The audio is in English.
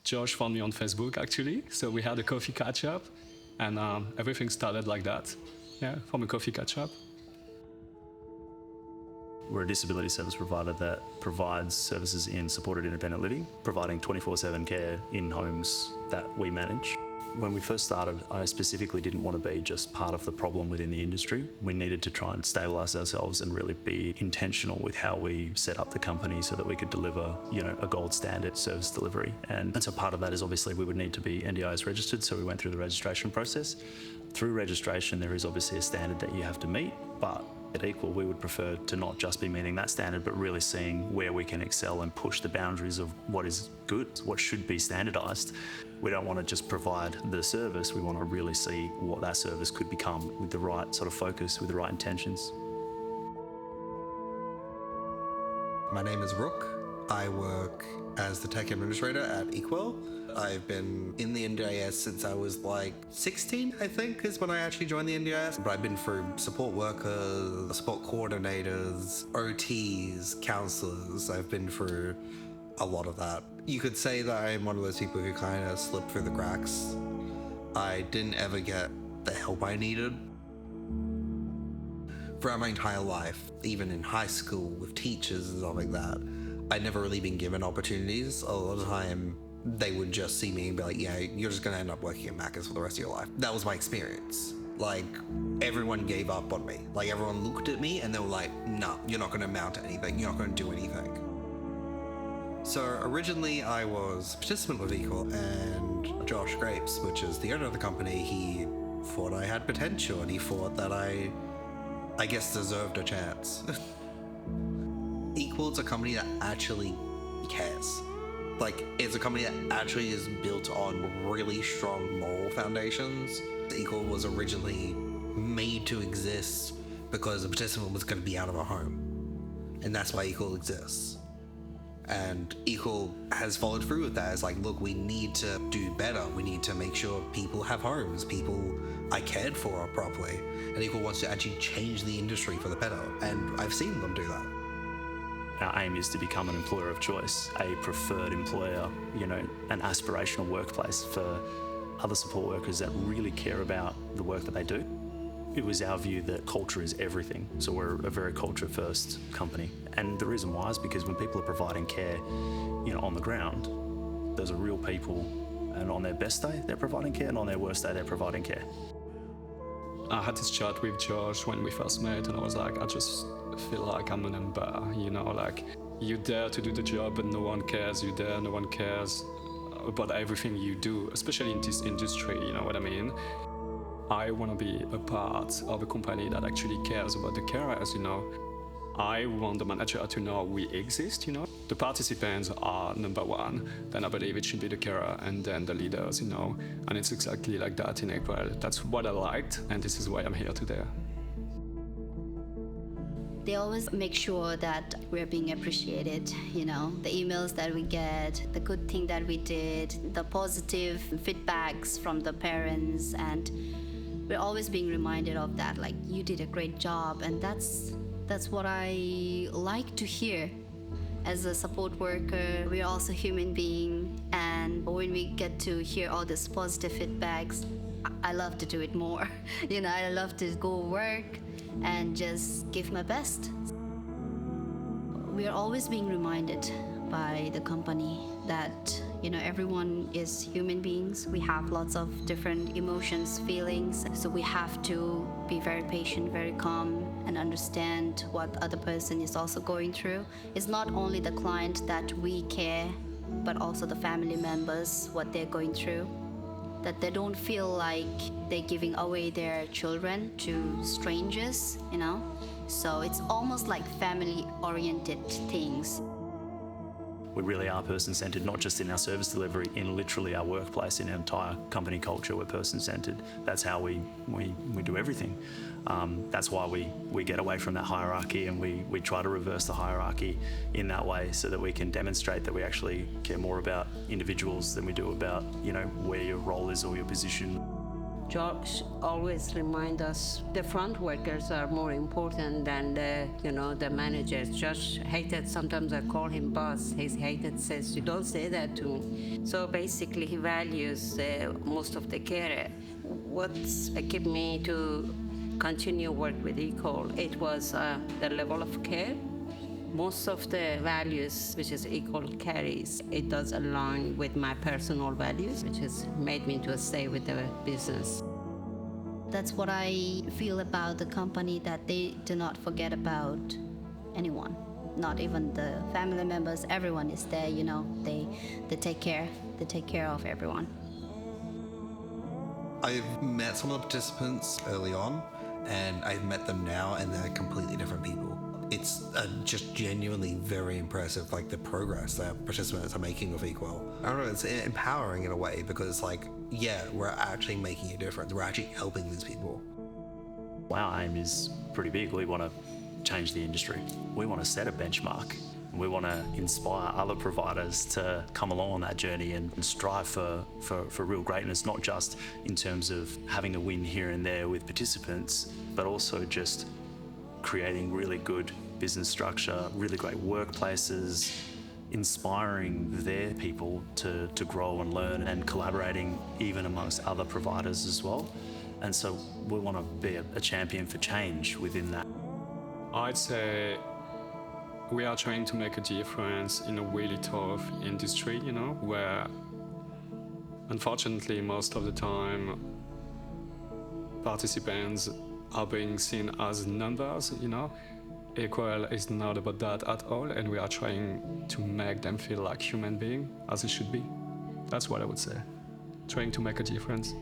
Josh found me on Facebook, actually. So we had a coffee catch-up, and everything started like that. Yeah, from a coffee catch-up. We're a disability service provider that provides services in supported independent living, providing 24/7 care in homes that we manage. When we first started, I specifically didn't want to be just part of the problem within the industry. We needed to try and stabilise ourselves and really be intentional with how we set up the company so that we could deliver, a gold standard service delivery. And so part of that is obviously we would need to be NDIS registered, so we went through the registration process. Through registration, there is obviously a standard that you have to meet, but at EQWELL, we would prefer to not just be meeting that standard, but really seeing where we can excel and push the boundaries of what is good, what should be standardised. We don't want to just provide the service, we want to really see what that service could become with the right sort of focus, with the right intentions. My name is Rook. I work as the tech administrator at EQWELL. I've been in the NDIS since I was like 16, I think, is when I actually joined the NDIS. But I've been through support workers, support coordinators, OTs, counsellors. I've been through a lot of that. You could say that I'm one of those people who kind of slipped through the cracks. I didn't ever get the help I needed. Throughout my entire life, even in high school with teachers and stuff like that, I'd never really been given opportunities. A lot of the time, they would just see me and be like, yeah, you're just gonna end up working at Macca's for the rest of your life. That was my experience. Like, everyone gave up on me. Like, everyone looked at me and they were like, no, you're not gonna amount to anything. You're not gonna do anything. So originally I was a participant with EQWELL, and Josh Grapes, which is the owner of the company, he thought I had potential and he thought that I guess deserved a chance. EQWELL's a company that actually cares. Like, it's a company that actually is built on really strong moral foundations. EQWELL was originally made to exist because a participant was going to be out of a home. And that's why EQWELL exists. And EQWELL has followed through with that. It's like, look, we need to do better. We need to make sure people have homes, people are cared for properly. And EQWELL wants to actually change the industry for the better. And I've seen them do that. Our aim is to become an employer of choice, a preferred employer, an aspirational workplace for other support workers that really care about the work that they do. It was our view that culture is everything, so we're a very culture-first company. And the reason why is because when people are providing care, on the ground, those are real people, and on their best day, they're providing care, and on their worst day, they're providing care. I had this chat with Josh when we first met, and I was like, I just feel like I'm a number, like you're there to do the job, but no one cares. You're there, no one cares about everything you do, especially in this industry, you know what I mean? I want to be a part of a company that actually cares about the carers, I want the manager to know we exist, The participants are number one, then I believe it should be the carer and then the leaders, And it's exactly like that in EQWELL. That's what I liked, and this is why I'm here today. They always make sure that we're being appreciated, the emails that we get, the good thing that we did, the positive feedbacks from the parents, and we're always being reminded of that, like, you did a great job, and that's what I like to hear. As a support worker, we're also human beings, and when we get to hear all these positive feedbacks, I love to do it more. I love to go work and just give my best. We are always being reminded by the company that, everyone is human beings. We have lots of different emotions, feelings, so we have to be very patient, very calm, and understand what other person is also going through. It's not only the client that we care, but also the family members, what they're going through. That they don't feel like they're giving away their children to strangers, So it's almost like family-oriented things. We really are person-centred, not just in our service delivery, in literally our workplace, in our entire company culture, we're person-centred. That's how we do everything. That's why we get away from that hierarchy, and we try to reverse the hierarchy in that way so that we can demonstrate that we actually care more about individuals than we do about, where your role is or your position. George always remind us the front workers are more important than the managers. George hated, sometimes I call him boss. He hated, says, you don't say that to me. So basically he values most of the care. What's kept me to continue work with EQWELL, it was the level of care. Most of the values which is EQWELL carries, it does align with my personal values, which has made me to stay with the business. That's what I feel about the company, that they do not forget about anyone, not even the family members. Everyone is there, they take care of everyone. I've met some of the participants early on, and I've met them now, and they're completely different people. It's just genuinely very impressive, like the progress that participants are making with EQWELL. I don't know, it's empowering in a way, because we're actually making a difference. We're actually helping these people. Our aim is pretty big. We want to change the industry. We want to set a benchmark. We want to inspire other providers to come along on that journey and strive for real greatness, not just in terms of having a win here and there with participants, but also just creating really good business structure, really great workplaces, inspiring their people to grow and learn, and collaborating even amongst other providers as well. And so we want to be a champion for change within that. I'd say we are trying to make a difference in a really tough industry, where unfortunately most of the time participants are being seen as numbers, EQWELL is not about that at all, and we are trying to make them feel like human beings, as it should be. That's what I would say. Trying to make a difference.